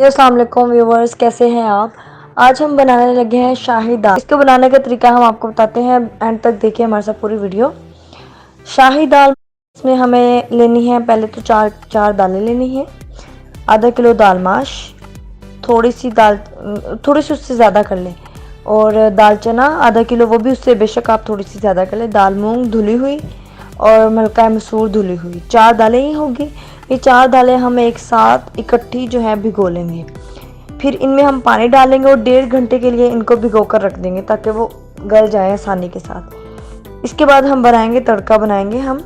अस्सलाम वालेकुम व्यूवर्स, कैसे हैं आप। आज हम बनाने लगे हैं शाही दाल। इसको बनाने का तरीका हम आपको बताते हैं, एंड तक देखिए हमारे साथ पूरी वीडियो। शाही दाल इसमें हमें लेनी है, पहले तो चार दालें लेनी है। आधा किलो दाल माश, थोड़ी सी उससे ज़्यादा कर लें। और दाल चना आधा किलो, वो भी उससे बेशक आप थोड़ी सी ज़्यादा कर लें। दाल मूंग धुली हुई और मलका मसूर धुली हुई, 4 दालें ही होगी। ये 4 दालें हम एक साथ इकट्ठी जो है भिगो लेंगे। फिर इनमें हम पानी डालेंगे और 1.5 घंटे के लिए इनको भिगो कर रख देंगे ताकि वो गल जाए आसानी के साथ। इसके बाद हम बनाएंगे तड़का बनाएंगे हम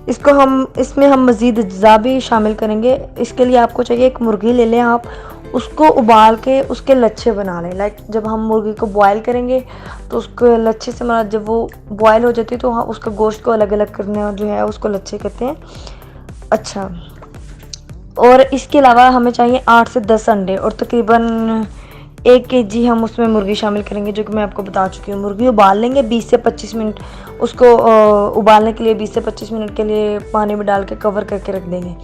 इसमें हम मज़ीद अज्जा भी शामिल करेंगे। इसके लिए आपको चाहिए एक मुर्गी ले लें आप, उसको उबाल के उसके लच्छे बना लें। लाइक जब हम मुर्गी को बॉयल करेंगे तो उसको लच्छे से, मतलब जब वो बॉयल हो जाती है तो हाँ, उसका गोश्त को अलग अलग करना जो है उसको लच्छे कहते हैं। अच्छा, और इसके अलावा हमें चाहिए 8 से 10 अंडे और तकरीबन 1 केजी हम उसमें मुर्गी शामिल करेंगे, जो कि मैं आपको बता चुकी हूँ। मुर्गी उबाल लेंगे 20 से 25 मिनट, उसको उबालने के लिए 20 से 25 मिनट के लिए पानी में डाल के कवर करके रख देंगे।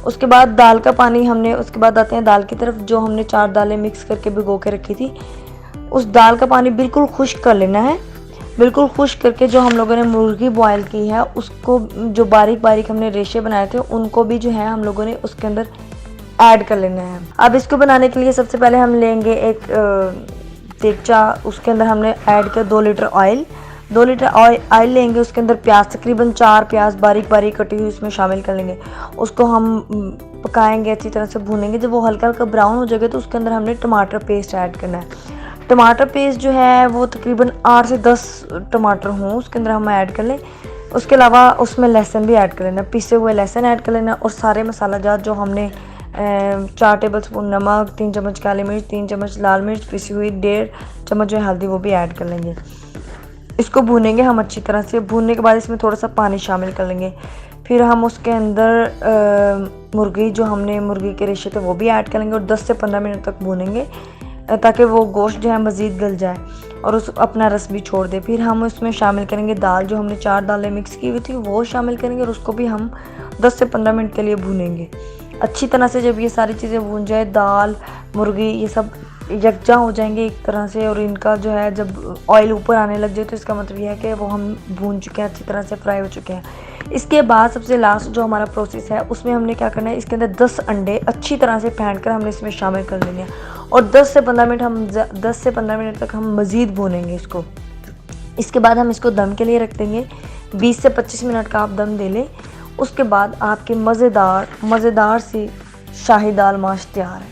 उसके बाद दाल का पानी उसके बाद आते हैं दाल की तरफ। जो हमने 4 दालें मिक्स करके भिगो के रखी थी, उस दाल का पानी बिल्कुल खुश्क कर लेना है। बिल्कुल खुश्क करके जो हम लोगों ने मुर्गी बॉयल की है उसको, जो बारीक बारीक हमने रेशे बनाए थे, उनको भी जो है हम लोगों ने उसके अंदर ऐड कर लेना है। अब इसको बनाने के लिए सबसे पहले हम लेंगे एक देगचा, उसके अंदर हमने ऐड किया 2 लीटर ऑयल। 2 लीटर ऑयल लेंगे, उसके अंदर प्याज, तकरीबन 4 प्याज बारीक बारीक कटी हुई उसमें शामिल कर लेंगे। उसको हम पकाएंगे, अच्छी तरह से भूनेंगे। जब वो हल्का हल्का ब्राउन हो जाएगा तो उसके अंदर हमने टमाटर पेस्ट ऐड करना है। टमाटर पेस्ट जो है वो तकरीबन 8 से 10 टमाटर हों उसके अंदर हम ऐड कर लें। उसके अलावा उसमें लहसुन भी ऐड कर लेना, पिसे हुए लहसुन ऐड कर लेना। और सारे मसाला जात जो हमने 4 टेबल स्पून नमक, 3 चम्मच काली मिर्च, 3 चम्मच लाल मिर्च पिसी हुई, 1.5 चम्मच जो है हल्दी, वो भी ऐड कर लेंगे। इसको भूनेंगे हम अच्छी तरह से। भूनने के बाद इसमें थोड़ा सा पानी शामिल कर लेंगे। फिर हम उसके अंदर मुर्गी, जो हमने मुर्गी के रेशे थे, वो भी ऐड करेंगे और 10 से 15 मिनट तक भूनेंगे ताकि वो गोश्त जो है मज़ीद गल जाए और उस अपना रस भी छोड़ दे। फिर हम उसमें शामिल करेंगे दाल, जो हमने 4 दालें मिक्स की हुई थी वो शामिल करेंगे और उसको भी हम 10 से 15 मिनट के लिए भूनेंगे अच्छी तरह से। जब ये सारी चीज़ें भून जाए, दाल मुर्गी ये सब यकजा हो जाएंगे एक तरह से, और इनका जो है जब ऑयल ऊपर आने लग जाए तो इसका मतलब ये है कि वो हम भून चुके हैं, अच्छी तरह से फ्राई हो चुके हैं। इसके बाद सबसे लास्ट जो हमारा प्रोसेस है उसमें हमने क्या करना है, इसके अंदर 10 अंडे अच्छी तरह से फेंट कर हमने इसमें शामिल कर लेंगे और 10 से 15 मिनट तक हम मज़ीद भूनेंगे इसको। इसके बाद हम इसको दम के लिए रख देंगे। 20 से 25 मिनट का आप दम दे लें। उसके बाद आपकी मज़ेदार सी शाही दाल माश तैयार है।